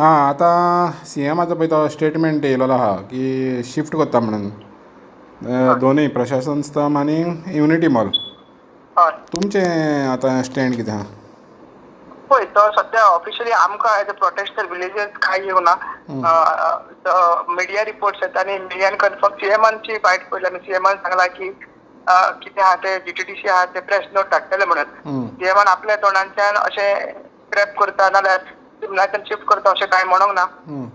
आतां सी एमाचो पळय तो स्टेटमेंट येयलोलो आहा की शिफ्ट कोत्ता म्हणून हय दोनूय प्रशासन स्तंभ आनी युनिटी मॉल. हय तुमचें आतां स्टँड कितें आहा? पळय तो सद्या ऑफिशियली आमकां एज अ प्रोटेस्टर विलेजर्स कांय येवना. मिडिया रिपोर्ट्स येता आनी मिडियान कन्फर्म सीएमाची बायट पयली आनी सीएमान सांगलां की कितें आहा ते जीटीडीसी आहा ते प्रेस नोट धाडटले म्हणून. सीएमान आपल्या तोंडांतल्यान अशें स्क्रॅप करता नाल्यार सिमलाच्यान शिफ्ट करता अशें कांय म्हणोंक ना.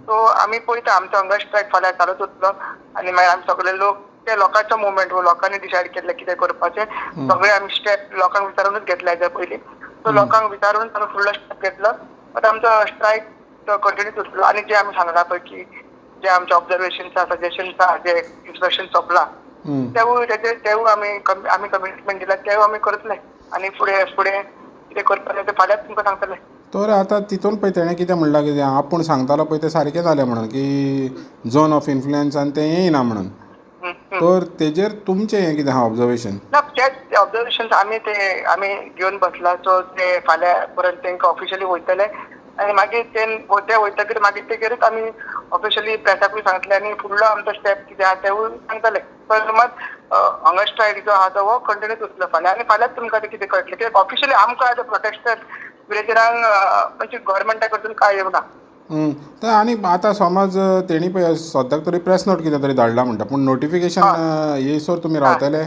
सो आमी पळयता आमचो हंगर स्ट्रायक फाल्यां चालूच उरतलो आनी मागीर आमी सगळे लोक ते लोकांचो मुवमेंट लोकांनी डिसायड केल्लें कितें करपाचें सगळे आमी स्टेप लोकांक विचारूनच घेतले हेच्या पयलीं. सो लोकांक विचारून आमी फुडलो स्टेप घेतलो. आतां आमचो स्ट्रायक कंटिन्यूच उरतलो आनी जे आमी सांगला पळय की जे आमचे ऑब्जर्वेशन्स आहा सजेशन्स आहा जे इन्स्ट्रक्शन सोंपला तेवूय आमी कमिटमेंट दिला तेवूय आमी करतले आनी फुडें कितें करतले ते फाल्यांच तुमकां सांगतले. तर आतां तितून पळय तेणें कितें म्हणलां की आपूण सांगतालो पळय तें सारकें जालें म्हणून की झोन ऑफ इन्फ्लुयन्स आनी तें येयना म्हणून. तर तेजेर तुमचें हें कितें आहा ऑब्जर्वेशन? ना तेच ऑब्जर्वेशन्स आमी घेवन बसला. सो ते फाल्यां पर्यंत तांकां ऑफिशियली वयतले आनी मागीर ते वयतकीर मागीर तेजेरूच आमी ऑफिशियली प्रेसाकूय सांगतले आनी फुडलो आमचो स्टेप कितें आहा तेवूय सांगतले. पण मात हंगर स्ट्रायक जो आहा तो कंटिन्यूच उरतलो फाल्यां आनी फाल्यांच तुमकां कितें कळटलें कित्याक ऑफिशियली आमकां एज अ प्रोटेस्टर विलेजरांक म्हणजे गव्हर्मेंटा कडसून कांय येवना. तर आनी आतां समज तेणी पळय सद्याक तरी प्रेस नोट कितें तरी धाडला म्हणटा पूण नोटिफिकेशन येयसर तुमी रावतले?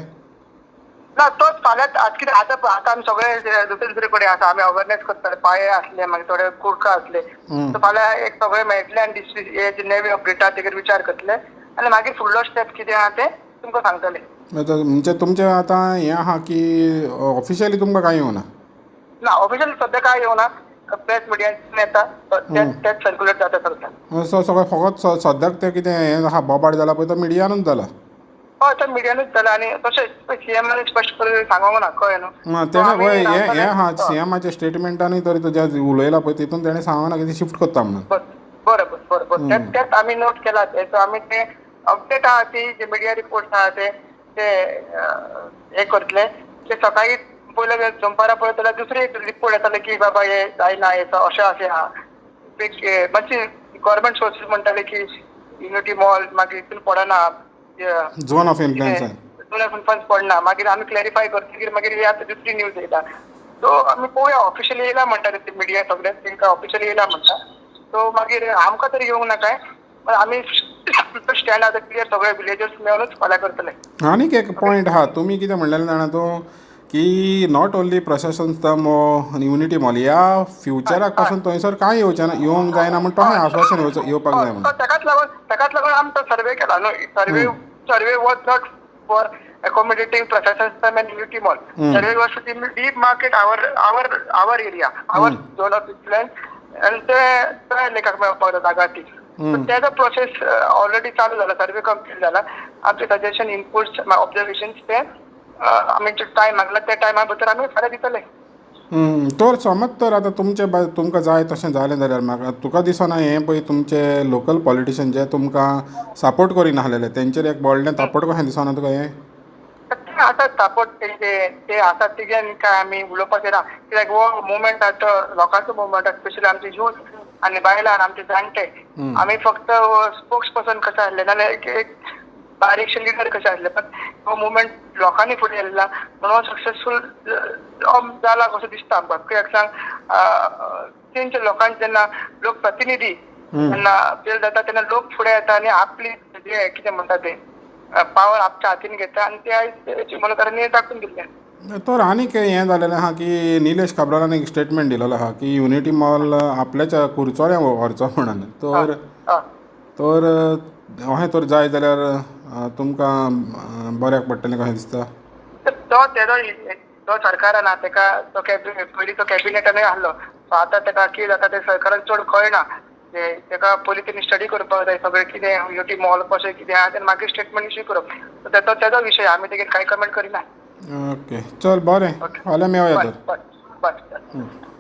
ना तोच फाल्यां कितें आतां आमी सगळे दुसरे कडेन आसा आमी अवेरनेस करतले पाळे आसले मागीर थोडे कुडका आसले सो फाल्यां एक सगळे मेळटले आनी हे नेवी अपडेटा तेजेर विचार करतले आनी मागीर फुडलो स्टेप कितें आहा ते तुमकां सांगतले. म्हणजे तुमचें आतां हें आहा की ऑफिशियली तुमकां कांय येवना? ना ऑफिशियली सद्या कांय येवना. प्रेस मिडियान येता तेच सर्क्युलेट जाता चलता. सगळें फकत सद्याक तें कितें हें आहा बोबाड जाला पळय तो मिडियानूच जाला? हय तो मिडियानूच जाला आनी तशें सीएमान स्पश्ट करून सांगोंक ना कळ्ळें न्हू. तेणें पळय हें आहा सीएमाच्या स्टेटमेंटानूय तरी तुज्या उलयला पळय तितून तेणें सांगोना की शिफ्ट कोत्ता म्हणून. बरोबर तेच आमी नोट केला सो आमी ते अपडेट आहा ती जे मिडिया रिपोर्ट्स आहा ते हे करतले. ते सकाळी पयले दनपारा पळयत जाल्यार दुसरे रिपोर्ट येताले की बाबा हे जायना अशें आहा. मातशी गव्हर्मेंट सोर्सीस म्हणटाले की युनिटी मॉल मागीर हितून पडना झोन ऑफ इन्फ्लुयन्स पडना मागीर आमी क्लॅरिफाय करतकीर मागीर ही आतां दुसरी न्यूज येयला. सो आमी पळोवया ऑफिशियली येयला म्हणटा ते मिडिया सगळे तांकां ऑफिशियली येयला म्हणटा. सो मागीर आमकां तरी येवंक ना काय पण आमी स्टँड आतां क्लियर सगळे विलेजर्स मेळूनच फाल्यां करतले. आनीक एक पॉयंट आहा तुमी कितें म्हणलेलें जाणा तूं की नॉट ओन्ली प्रशासन स्तंभ युनिटी मॉल ह्या फ्युचराक पासून थंयसर कांय येवंक जायना म्हण तोहें आश्वासन येवपाक जाय म्हणून. ताकाच लागून आमचो सर्वे केला न्हू. Survey was not for accommodating प्रशासन स्तंभ and unity mall. Survey was to deep market our area, our zone of influence and ते लेखाक मेळपाक जागा ती. त्याचा प्रोसेस ऑलरेडी चालू झाला. सर्वे कंप्लीट झाला. आमचे सजेशन इनपुट्स ऑब्झर्वेशन्स ते आमी टायम मागला त्या टायमा भितर आमी फाल्यां दितले. तर समज तर आतां तुमकां जाय तशें जालें जाल्यार म्हाका तुका दिसना हें पळय तुमचे लोकल पॉलिटिशियन जे तुमकां सपोर्ट करिना आसलेले तेंचेर एक व्हडलें तापट कशें दिसना तुका हें? आतां सपोर्ट ते आसात तेजेन काय आमी उलोवपाचें ना कित्याक हो मुवमेंट आसा लोकांचो मुवमेंट आसा स्पेशली आमचे यूथ आनी बायलां आमचे जाणटे आमी फक्त स्पोक्स पर्सन कशें आसले नाल्यार एक बारीकशे लिडर कशें आसले पण हो मुवमेंट लोकांनी फुडें येयला म्हणून सक्सेसफूल जाला कसो दिसता आमकां. कित्याक सांग तेंच्या लोकांचे जेन्ना लोक प्रतिनिधी जेन्ना फेल जाता तेन्ना लोक फुडें येता आनी आपली जे कितें म्हणटा ते पावर आपच्या हातीन घेता आनी ते आयज चिमलकारांनी दाखोवन दिल्लें. तर आनीक हें जालेलें आहा की निलेश काब्रालान एक स्टेटमेंट दिलेलो आहा की युनिटी मॉल आपल्याच कुरचोऱ्या व्हरचो म्हणून. तर अशें तर जाय जाल्यार तुमकां बऱ्याक पडटलें कशें दिसता? तो सरकारान तेका तो पयलीं तो कॅबिनेटानूय आहलो सो आतां तेका कितें जाता तें सरकारान चड कळना. तेका पयलीं तेणी स्टडी करपाक जाय सगळें कितें युनिटी मॉल कशें कितें आहा तेन्ना मागीर स्टेटमेंट इश्यू करप. सो तेजो विशय आमी तेजेर कांय कमेंट करिना. ओके चल बरें फाल्यां मेळया तर. बरें.